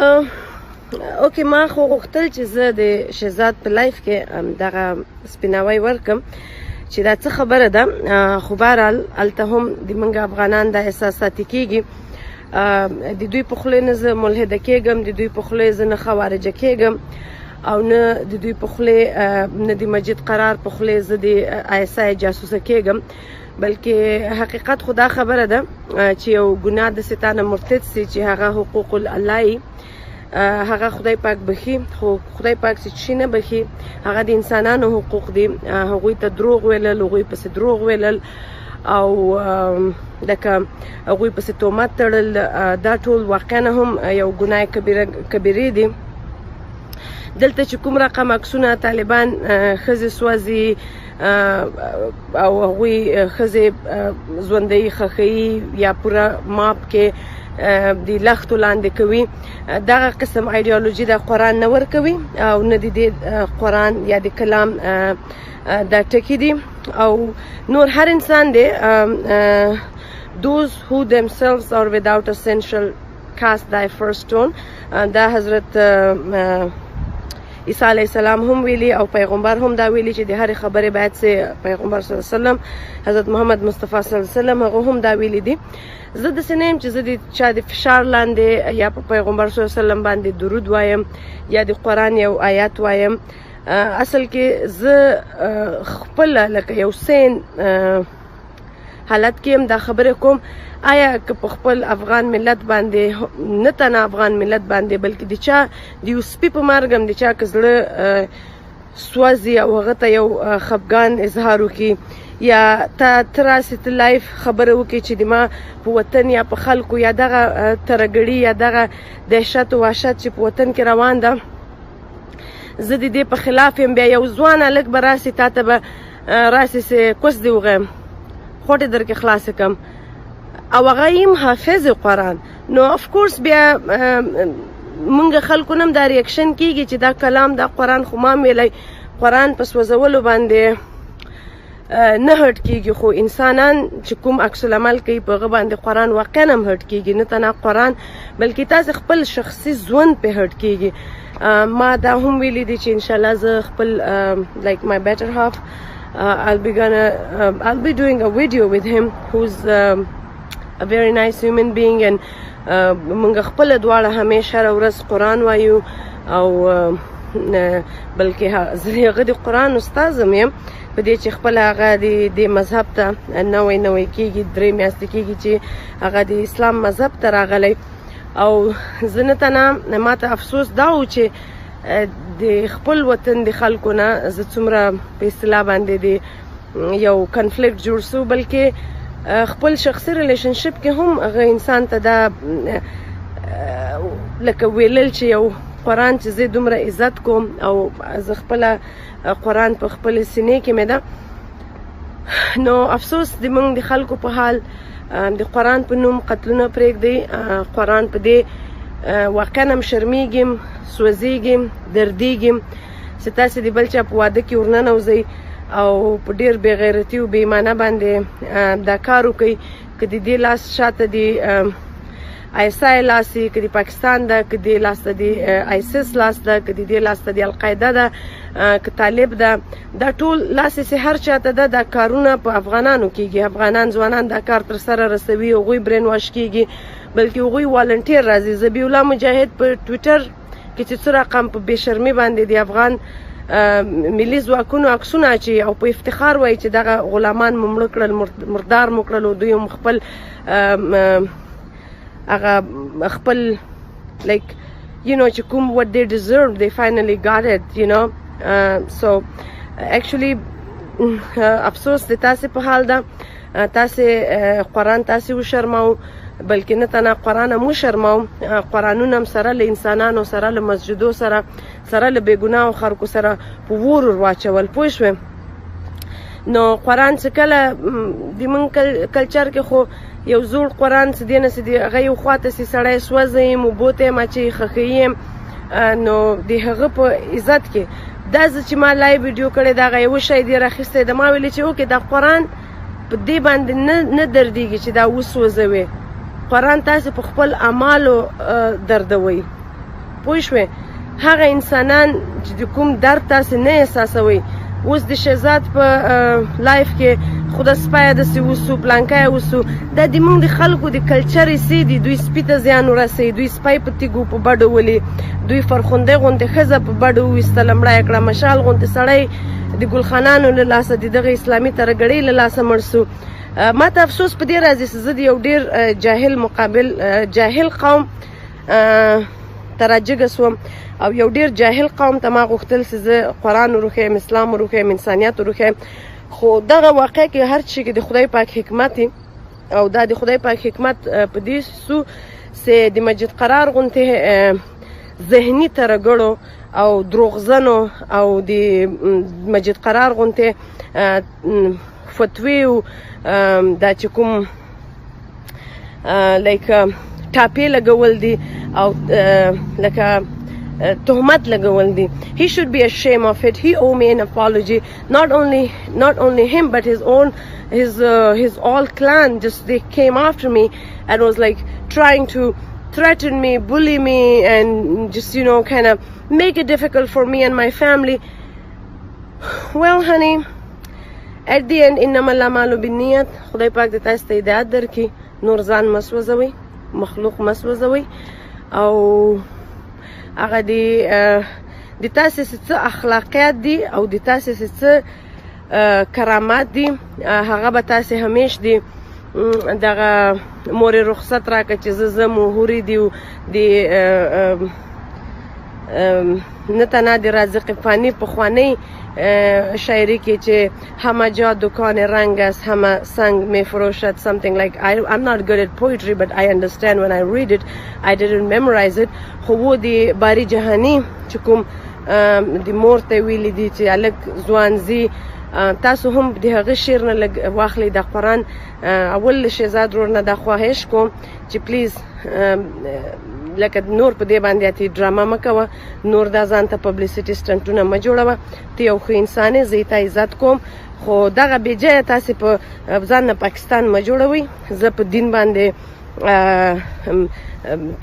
اوکې ما خو غوښتل چې زه د شهزاد په لایف کې دغه سپیناوی ورکم چې دا څه خبره ده. خو بهرحال هلته هم د موږ افغانان دا احساساتي کېږي. د دوی په خولې نه زه ملحده کېږم، د دوی په خولې زه نه خوارجه کېږم، او نه د دوی په خولې نه د مجید قرار په خولې زه د ISI جاسوسه کېږم. بلکې حقیقت خو دا خبره ده چې یو ګناه د ستانه مرتد سي چې هغه حقوق الله هغه خدای پاک بخي، خو خدای پاک چې نه بخي هغه د انسانانو حقوق دي. هغوی ته دروغ ویلل، هغوی پسې دروغ ویلل، او لکه هغوی پسې تهمت تړل، دا ټول واقعا هم یو ګناه کبیره دي. دلته چې کوم رقم عکسونه طالبان ښځې سوځي او هغوی ښځې ژوندۍ ښخوي یا پوره ماپ کې د لختو لاندې کوي، دغه قسم ایډیالوژي د قرآن نه ورکوي او نه د دې قرآن یا د کلام دا ټکي دي. او نور هر انسان دی those who themselves are without essential cast thy first stone. دا حضرت عیسی علیه السلام هم ویلي او پیغمبر هم دا ویلي چې د هرې خبرې باید سه پیغمبر صلی الله علیه وسلم حضرت محمد مصطفی صلی الله علیه وسلم هغه هم دا ویلي دي. زه داسې نه یم چې زه د چا د فشار لاندې یا په پیغمبر صلی الله علیه وسلم باندې درود وایم یا د قرآن یو آیات وایم. اصل کې زه خپله لکه یو سین حالت کې هم دا خبرې کوم، آیا که په خپل افغان ملت باندې، نه تنه افغان ملت باندې بلکې د چا د یو سپي په مرګ هم د چا که زړه سوځي او هغه ته یو خفګان اظهار وکړي، یا ته راسې ته لایف خبره وکړي چې د ما په وطن یا په خلکو یا دغه ترهګړي یا دغه دهشت و وحشت چې په وطن کې روان ده، زه د دې په خلاف یم. بیا یو ځوان هلک به راسي تا ته به راسي سې کوس دې وغیم، خوټې در کې خلاصې کړم، او هغه یم حافظ قرآن. نو افکورس بیا مونږ خلکو نه هم دا ریاکشن کېږي چې دا کلام دا قرآن خو ما ویلی، قرآن په سوځولو باندې نه هټ کېږي، خو انسانان چې کوم عکس العمل کوي په هغه باندې قرآن واقعا هم هټ کېږي. نه تنه قرآن بلکې تاسې خپل شخصي ژوند پې هټ کېږي. ما دا هم ویلي دي چې انشاءالله زه خپل like my better half I'll be doing a video with him who's a very nice human being, and مونږ خپل دواړه همیشه هره ورځ قرآن وایو، او بلکې زه هغه د قرآن استاذ هم یم په دې چې خپل هغه د مذهب ته نوی کېږي، 3 میاشتې کېږي چې هغه د اسلام مذهب ته راغلی. او زه نه تنه ما ته افسوس دا و چې د خپل وطن د خلکو نه زه څومره په اصطلاح باندې د یو کنفلیکټ جوړ سو، بلکې خپل شخصي ریلیشنشپ کې هم هغه انسان ته دا لکه ویلل چې یو قرآن چې زه دومره عزت کوم او زه خپله قرآن په خپل سینې کې مې ده. نو افسوس د موږ د خلکو په حال د قرآن په نوم قتلونه پرېږدي. قرآن په دې واقعا هم شرمیږم، سوځېږم، دردېږم چې تاسې د بل چا په واده کې ورننوځئ او په ډېر بې غیرتي او بې ایمانه باندې دا کار وکړئ. که د دې لاس شاته د ISI لاس وي، که د پاکستان ده، که د لاس ته د ISIS لاس ده، که د دې لاس ته د القاعده ده، که طالب ده، دا ټول لاس یې هر چاته ده. دا کارونه په افغانانو کېږي، افغانان ځوانان دا کار تر سره رسوي، هغوی برین واش کېږي، بلکې هغوی والنټیر راځي. ذبیح الله مجاهد په ټویټر کې چې څه رقم په بې شرمۍ باندې د افغان ملي ځواکونو عکسونه اچوي او په افتخار وایي چې دغه غلامان مو مړه کړل، مردار مو کړل، او دوی هم خپل هغه خپل like you know چې کوم what they deserve they finally got it, you know. So actually افسوس د تاسې په حال ده. تاسې قرآن تاسې وشرماو، بلکې نه تنه قرآن هم وشرماو، قرآنونه هم سره له انسانانو سره له مسجدو سره له بې ګناهو خلکو سره په ور واچول. پوه شوې؟ نو قرآن چې کله د موږ کلچر کې خو یو زوړ قرآن څه دی نه څه دی، هغه یو خواته سي سړی سوځي یم، اوبو ته یم اچوي، ښخوي یم. نو د هغه په عزت کې دا زه چې ما لایو ویډیو کړی د هغه یوه شی دی راخیستی ده، ما ویلې چې اوکې دا قرآن په دې باندې نه دردېږي چې دا وسوځوي. قرآن تاسې په خپل اعمالو دردوئ. پوه شوې هغه انسانان چې کوم درد تاسې نه احساسوئ اوس د شهزاد په لایف کې خو د سپی داسې وسو پلانکی وسو دا د موږ د خلکو د کلچر حصې دي دوی سپي ته زیان ورسوي دوی سپی په تیږو په بډو ولي دوی فرخوندۍ غوندې ښځه په بډو وویستله مړه یې کړه مشال غوندې سړی د ګلخانانو له لاسه د دغه اسلامي ترهګړۍ له لاسه مړ سو ما ته افسوس په دې راځي چې زه د یو ډېر جاهل قوم ته راجګه سوم او یو ډېر جاهل قوم ته ما غوښتل چې زه قرآن وروښیم اسلام وروښیم انسانیت وروښیم خو دغه واقع کې هر چی کې د خدای پاک حکمت او دا د خدای پاک حکمت په دې سو چې د مسجد قرار غوندې ذهني ترهګړو او دروغزنو او د مسجد قرار غوندې فتوی او دا چې کوم لکه ټاپې لګول دي او لکه تهمت لګول دي he should be ashamed of it he owe me an apology not only him but his all clan just they came after me and was like trying to threaten me bully me and just kind of make it difficult for me and my family well honey at the end انما الاعمال بالنیت خدای پاک د تاسو ته هدایت درکړي نور ځان مسوځوي مخلوق مسوځوي او هغه د تاسو څه اخلاقیات دي او د تاسو څه کرامات دي هغه به تاسو همیش دي دغه مورې رخصت راکړه چې زه مهوري دي د نه تنها د رازق فانی پخوانی شاعری کې چې همه جا دکان رنگ است همه سنگ می فروشد something like I'm not good at poetry but I understand when I read it I didn't memorize it خو و د باری جهانی چې کوم د مور ته ویلي دي چې الک ځوانځي تاسو هم د هغه شعر نه لږ واخلئ د قرآن اول شهزاد ورور نه دا خواهش کوم چې پلیز لکه نور په دې باندې اتې ډرامه مه کوه نور دا ځان ته پبلیسټي سټنټونه مه جوړوه ته یو ښه انسان یې زه یې تا عزت کوم خو دغه بېجایه تاسې په ځان نه پاکستان مه جوړوئ زه په دین باندې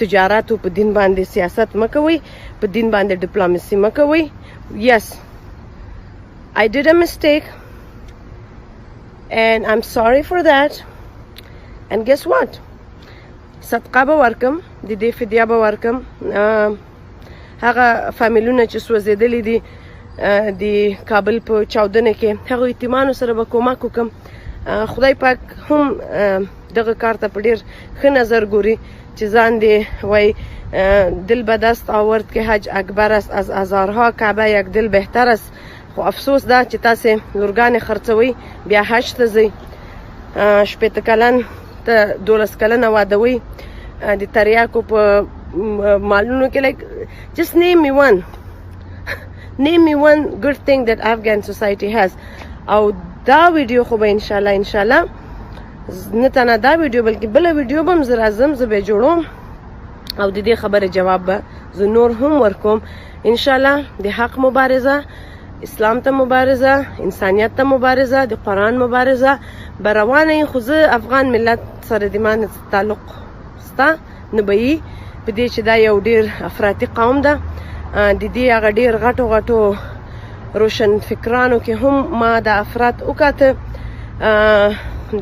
تجارت او په دین باندې سیاست مه کوئ په دین باندې ډیپلوماسي مه کوئ yes I did a mistake and I'm sorry for that and guess what صدقه به ورکم د دې فدیه به ورکم هغه فامیلونه چې سوځېدلي دي د کابل په چاودنه کې هغو یتیمانو سره به کومک وکړم خدای پاک هم دغه کار ته په ډېر ښه نظر ګوري چې ځان دې وای دل به دست آورد که حج اکبر است از هزارها کعبه یک دل بهتر است خو افسوس ده چې تاسې لورګانې خرڅوئ بیا حج ته ځئ شپېته کلن ته 12 کلنه وادوئ د تریاکو په مالونو کې like just name me one good thing that Afghan society has او دا ویډیو خو به انشاءالله نه تنه دا ویډیو بلکې بله ویډیو به هم زه راځم زه به جوړوم او د دې خبرې جواب به زه نور هم ورکوم انشاءالله د حق مبارزه اسلام ته مبارزه انسانیت ته مبارزه د قرآن مبارزه به روانه خو زه افغان ملت سره د ما تعلق ستا نه به یي په دې چې دا یو ډېر افراطي قوم ده د دې هغه ډېر غټو روشن فکرانو کې هم ما د افراط وکاته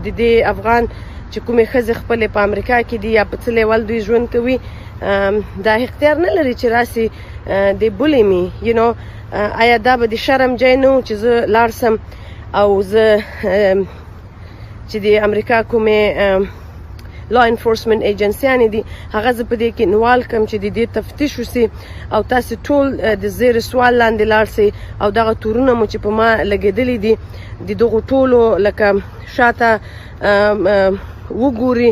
د دې افغان چې کومې ښځې خپلې په امریکا کې دي یا په څه لیول دوی ژوند کوي دا اختیار نه لري چې راسي د بولي مي آیا دا به د شرم ځای نه و چې زه لاړ سم او زه چې د امریکا کومې لا انفورسمنت ایجنسیانې دي هغه زه په دې کې انوال کړم چې د دې تفتیش وسي او تاسې ټول د زیر سوال لاندې لاړ سئ او دغه تورونه مو چې په ما لګېدلي دي د دغو ټولو لکه شاته وګوري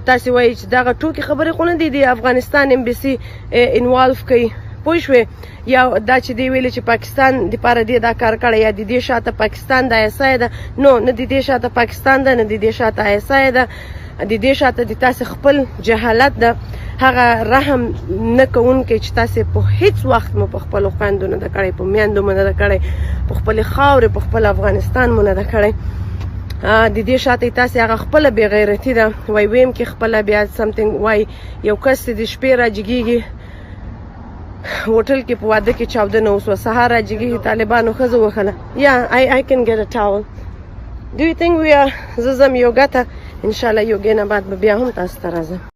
تاسې وایي چې دغه ټوکې خبرې خو نه دي د افغانستان امبیسي انوالو کوي پوه شوې یا دا چې دی ویلې چې پاکستان دپاره دې دا کار کړی یا د دې شاته پاکستان د ایسای ده نو نه د دې شاته پاکستان ده نه د دې شاته ایسای ده د دې شاته د تاسې خپل جهالت ده هغه رحم نه کوونکی چې تاسې په هیڅ وخت مو په خپلو خویندو نه ده کړی په میندو مو نه ده کړی په خپلې خاورې په خپل افغانستان مو نه ده کړی د دې شاته تاسې هغه خپله بې غیرتي ده وای ویم کې خپله بیا سمثینګ وای یو کس د شپې راجګېږي هوټل کې په واده کې چاودنه وسوه سهار راجګي طالبانو ښځه وخله I can get a towel do you think we are زه ځم یوګا ته انشاءالله یوګې نه بعد به بیا هم تاسو ته راځم